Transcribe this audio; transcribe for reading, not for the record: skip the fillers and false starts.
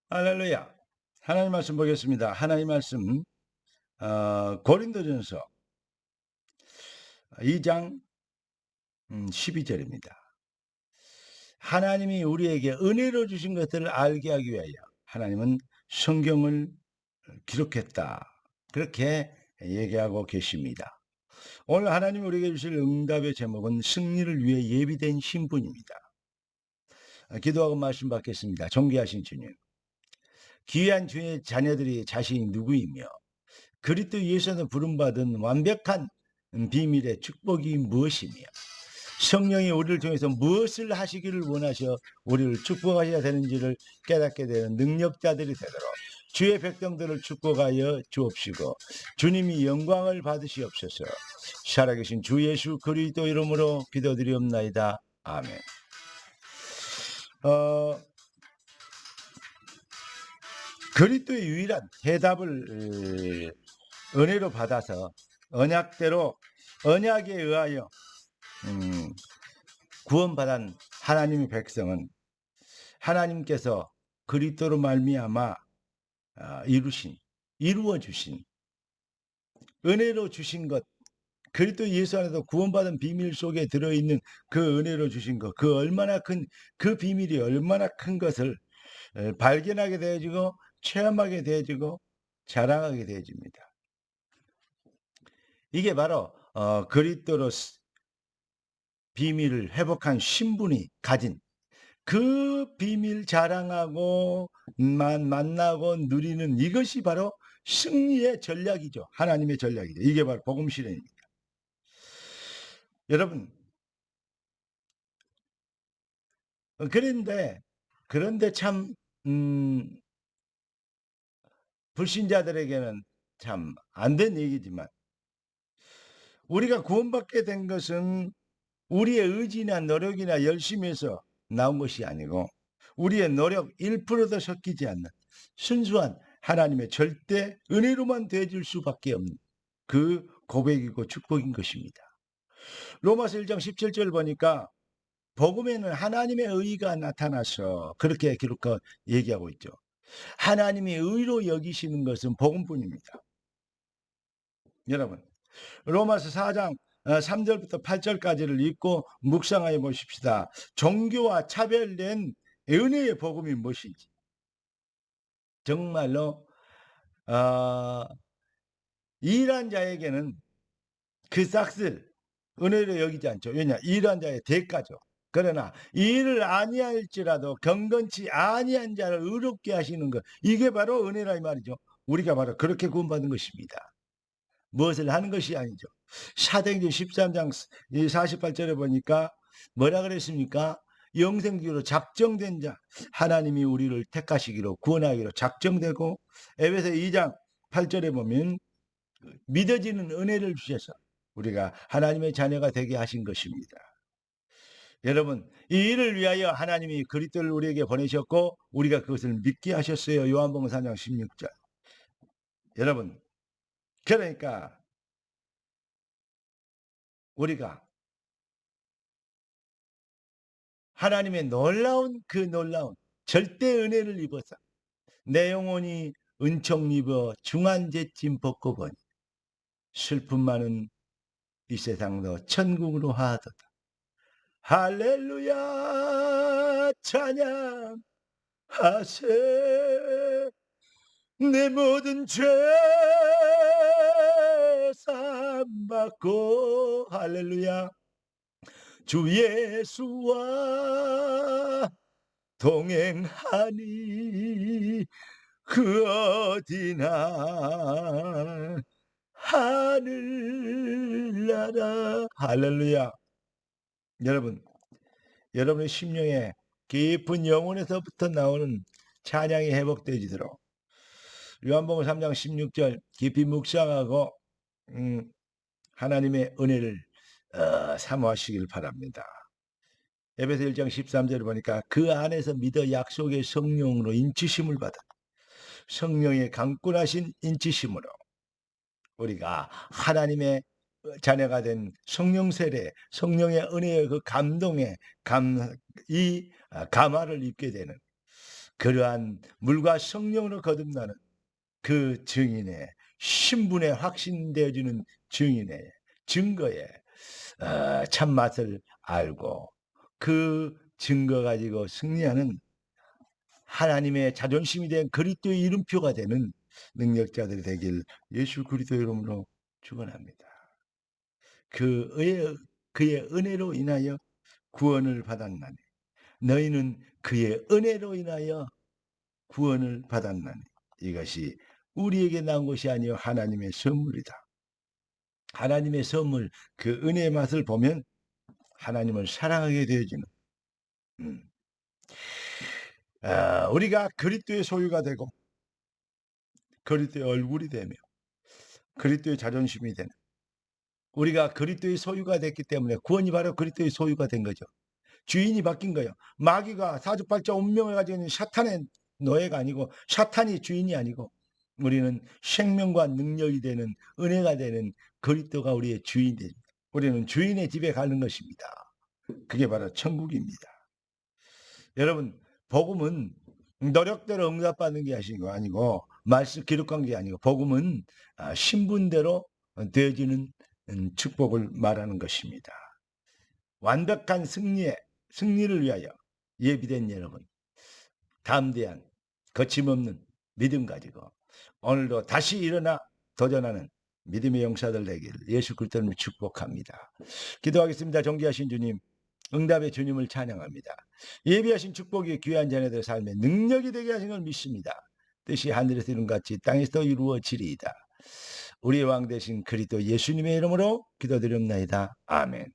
할렐루야. 하나님 말씀 보겠습니다. 하나님 말씀 고린도전서 2장 12절입니다. 하나님이 우리에게 은혜로 주신 것들을 알게 하기 위하여 하나님은 성경을 기록했다. 그렇게 얘기하고 계십니다. 오늘 하나님 우리에게 주실 응답의 제목은 승리를 위해 예비된 신분입니다. 기도하고 말씀 받겠습니다. 존귀하신 주님, 귀한 주의 자녀들이 자신이 누구이며 그리스도 예수에서 부름받은 완벽한 비밀의 축복이 무엇이며 성령이 우리를 통해서 무엇을 하시기를 원하셔 우리를 축복하셔야 되는지를 깨닫게 되는 능력자들이 되도록 주의 백성들을 축복하여 주옵시고 주님이 영광을 받으시옵소서. 살아계신 주 예수 그리스도 이름으로 기도드리옵나이다. 아멘. 그리스도의 유일한 해답을 은혜로 받아서 언약대로 언약에 의하여 구원받은 하나님의 백성은 하나님께서 그리스도로 말미암아 이루어 주신 은혜로 주신 것, 그리스도 예수 안에서 구원받은 비밀 속에 들어있는 그 은혜로 주신 것, 그 얼마나 큰 그 비밀이 얼마나 큰 것을 발견하게 되어지고 체험하게 되어지고 자랑하게 되어집니다. 이게 바로 그리스도로 비밀을 회복한 신분이 가진 그 비밀 자랑하고 만나고 누리는 이것이 바로 승리의 전략이죠. 하나님의 전략이죠. 이게 바로 복음 실현입니다. 여러분, 그런데 참 불신자들에게는 참 안 된 얘기지만 우리가 구원받게 된 것은 우리의 의지나 노력이나 열심에서 나온 것이 아니고 우리의 노력 1%도 섞이지 않는 순수한 하나님의 절대 은혜로만 되어질 수밖에 없는 그 고백이고 축복인 것입니다. 로마서 1장 17절 보니까 복음에는 하나님의 의가 나타나서 그렇게 기록하고 얘기하고 있죠. 하나님이 의로 여기시는 것은 복음뿐입니다. 여러분, 로마서 4장 3절부터 8절까지를 읽고 묵상하여 보십시다. 종교와 차별된 은혜의 복음이 무엇인지. 정말로 일한 자에게는 그 싹을 은혜로 여기지 않죠. 왜냐? 일한 자의 대가죠. 그러나 일을 아니할지라도 경건치 아니한 자를 의롭게 하시는 것, 이게 바로 은혜라 이 말이죠. 우리가 바로 그렇게 구원받은 것입니다. 무엇을 하는 것이 아니죠. 사도행전 13장 48절에 보니까 뭐라 그랬습니까? 영생기로 작정된 자, 하나님이 우리를 택하시기로 구원하기로 작정되고, 에베소 2장 8절에 보면 믿어지는 은혜를 주셔서 우리가 하나님의 자녀가 되게 하신 것입니다. 여러분, 이 일을 위하여 하나님이 그리스도를 우리에게 보내셨고 우리가 그것을 믿게 하셨어요. 요한복음 4장 16절. 여러분, 그러니까 우리가 하나님의 놀라운 절대 은혜를 입어서 내 영혼이 은총 입어 중한제짐 벗고 보니 슬픔 많은 이 세상도 천국으로 하도다. 할렐루야 찬양하세. 내 모든 죄 사함받고 할렐루야 주 예수와 동행하니 그 어디나 하늘나라. 할렐루야. 여러분, 여러분의 심령에 깊은 영혼에서부터 나오는 찬양이 회복되지도록 요한복음 3장 16절 깊이 묵상하고 하나님의 은혜를 사모하시길 바랍니다. 에베소 1장 13절을 보니까 그 안에서 믿어 약속의 성령으로 인치심을 받아 성령의 강권하신 인치심으로 우리가 하나님의 자녀가 된 성령 세례, 성령의 은혜의 그 감동의 감화를 입게 되는 그러한 물과 성령으로 거듭나는 그 증인의 신분에 확신되어지는 증인의 증거에 참맛을 알고 그 증거 가지고 승리하는 하나님의 자존심이 된 그리스도의 이름표가 되는 능력자들이 되길 예수 그리스도 이름으로 축원합니다. 그의 은혜로 인하여 구원을 받았나니 너희는 그의 은혜로 인하여 구원을 받았나니 이것이 우리에게 나온 것이 아니요 하나님의 선물이다. 하나님의 선물 그 은혜의 맛을 보면 하나님을 사랑하게 되어지는 우리가 그리스도의 소유가 되고 그리스도의 얼굴이 되며 그리스도의 자존심이 되는 우리가 그리스도의 소유가 됐기 때문에 구원이 바로 그리스도의 소유가 된 거죠. 주인이 바뀐 거예요. 마귀가 사주팔자 운명을 가지고 있는 샤탄의 노예가 아니고 샤탄이 주인이 아니고 우리는 생명과 능력이 되는 은혜가 되는 그리스도가 우리의 주인이 됩니다. 우리는 주인의 집에 가는 것입니다. 그게 바로 천국입니다. 여러분 복음은 노력대로 응답받는 게 아니고 말씀 기록한 게 아니고 복음은 신분대로 되어지는 축복을 말하는 것입니다. 완벽한 승리를 위하여 예비된 여러분 담대한 거침없는 믿음 가지고 오늘도 다시 일어나 도전하는 믿음의 용사들 되기를 예수 그리스도를 축복합니다. 기도하겠습니다. 존귀하신 주님 응답의 주님을 찬양합니다. 예비하신 축복이 귀한 자녀들의 삶에 능력이 되게 하신 걸 믿습니다. 뜻이 하늘에서 이룬 같이 땅에서 이루어지리이다. 우리의 왕 되신 그리스도 예수님의 이름으로 기도드립나이다. 아멘.